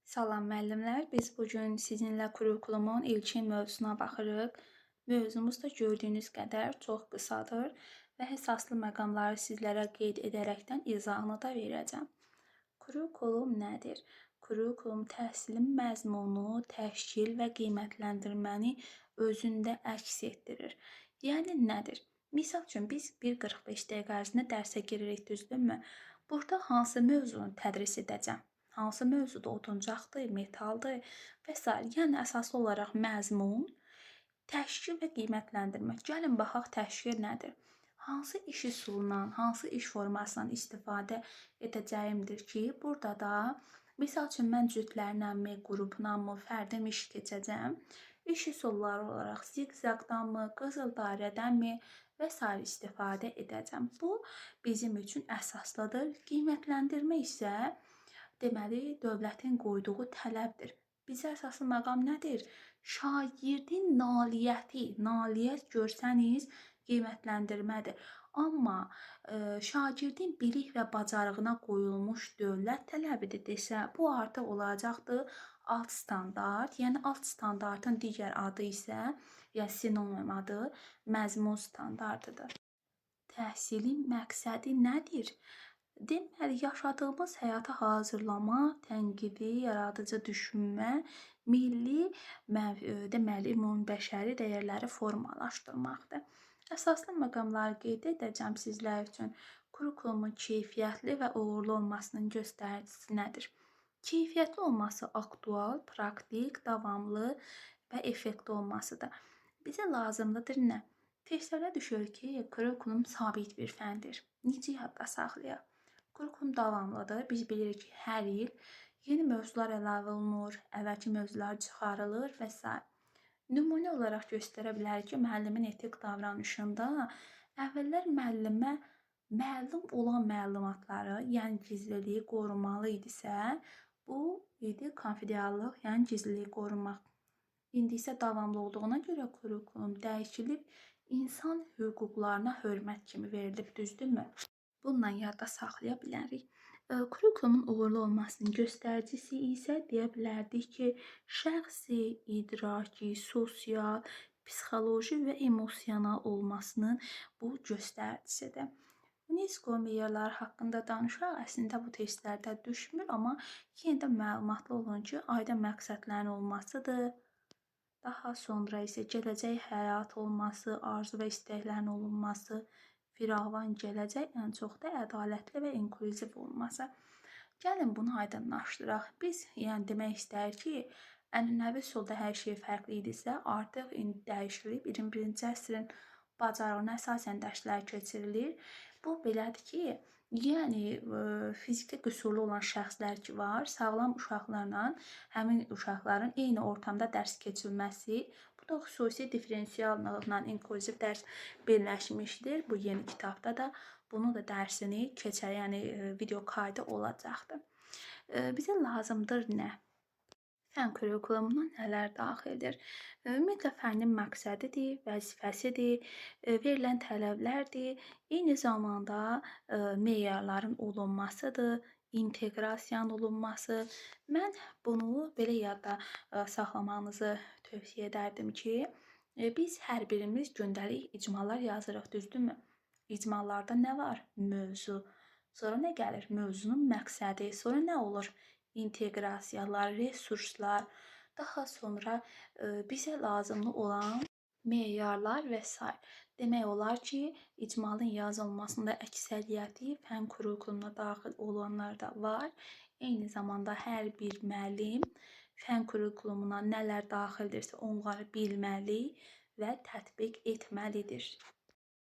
Salam müəllimlər, biz bugün sizinlə kurikulumun ilkin mövzusuna baxırıq. Mövzumuz da gördüyünüz qədər çox qısadır və əsaslı məqamları sizlərə qeyd edərəkdən izahını da verəcəm. Kurikulum nədir? Kurikulum təhsilin məzmunu, təşkil və qiymətləndirməni özündə əks etdirir. Yəni nədir? Misal üçün biz 1:45 dəqiqə ərzində dərsə giririk, düzdürmü? Burada hansı mövzunu tədris edəcəm? Hansı mövzuda otuncaqdır, metaldır və s. Yəni əsaslı olaraq məzmun, təşkil və qiymətləndirmə. Gəlin baxaq təşkil nədir? Hansı iş üsulundan, hansı iş formasından istifadə edəcəyimdir ki, burada da misal üçün mən cütlərlənmi, qruplanmı, fərdim iş keçəcəm. İş üsulları olaraq ziqzaqdanmı, qızıl dairədənmi və s. istifadə edəcəm. Bu bizim üçün əsaslıdır. Qiymətləndirmə isə deməli, dövlətin qoyduğu tələbdir. Bizə əsaslı məqam nədir? Şagirdin nailiyyət görsəniz qiymətləndirmədir. Amma şagirdin bilik və bacarığına qoyulmuş dövlət tələbidir desə, bu artıq olacaqdır alt standart. Yəni alt standartın digər adı isə, yəni sinonim adı məzmun standartıdır. Təhsilin məqsədi nədir? Deməli, yaşadığımız həyata hazırlama, tənqidi, yaradıcı düşünmə, milli, ümumbəşəri dəyərləri formalaşdırmaqdır. Əsaslı məqamları qeyd edəcəm sizlər üçün. Kurikulumun keyfiyyətli və uğurlu olmasının göstəricisi nədir? Keyfiyyətli olması aktual, praktik, davamlı və effektiv olmasıdır. Bizə lazımlıdır nə? Testlərdə düşür ki, kurikulum sabit bir fəndir. Necə yadda saxlayaq? Kurikulum davamlıdır. Biz bilirik ki, hər il yeni mövzular əlavə olunur, əvvəlki mövzular çıxarılır və s. Nümunə olaraq göstərə bilərik ki, müəllimin etik davranışında əvvəllər müəllimə məlum olan məlumatları, yəni gizliliyi qorumalı idisə, bu idi konfidensiallıq, yəni gizliliyi qorumaq. İndi isə davamlı olduğuna görə kurikulum dəyişilib, insan hüquqlarına hörmət kimi verilib, düzdürmü? Bununla yadda saxlaya bilərik. Kurikulumun uğurlu olmasının göstəricisi isə deyə bilərdik ki, şəxsi, idraki, sosial, psixoloji və emosional olmasının bu göstəricisidir. UNESCO meyarları haqqında danışaq, əslində bu testlərdə düşmür, amma yenə də məlumatlı olun ki, aydın məqsədlərin olmasıdır. Daha sonra isə gələcək həyat olması, arzu və istəklərin olunması, firavan gələcək, ən çox da ədalətli və inklüziv olması. Gəlin bunu aydınlaşdıraq. Biz demək istəyirik ki, ənənəvi üsulda hər şey fərqli idisə, artıq indi dəyişilib, 21-ci əsrin bacarığına əsasən dərslər keçirilir. Bu belədir ki, fiziki qüsurlu olan şəxslər ki var, sağlam uşaqlarla həmin uşaqların eyni ortamda dərs keçirilməsi, bu da xüsusi diferensiallıqla inklüziv dərs birləşmişdir. Bu yeni kitabda da bunu da dərsini keçər, video kaydı olacaqdır. Bizə lazımdır nə? Fən kurikulumuna nələr daxildir? Ümumiyyətlə, fənnin məqsədidir, vəzifəsidir, verilən tələblərdir, eyni zamanda meyarların olunmasıdır, inteqrasiyanın olunması. Mən bunu belə yadda saxlamanızı tövsiyə edərdim ki, biz hər birimiz gündəlik icmalar yazırıq, düzdürmü? İcmalarda nə var? Mövzu. Sonra nə gəlir? Mövzunun məqsədi. Sonra nə olur? İnteqrasiyalar, resurslar, daha sonra bizə lazımlı olan meyarlar və s. Demək olar ki, icmalın yazılmasında əksəriyyəti fən kurikulumuna daxil olanlar da var. Eyni zamanda hər bir müəllim fən kurikulumuna nələr daxildirsə onları bilməli və tətbiq etməlidir.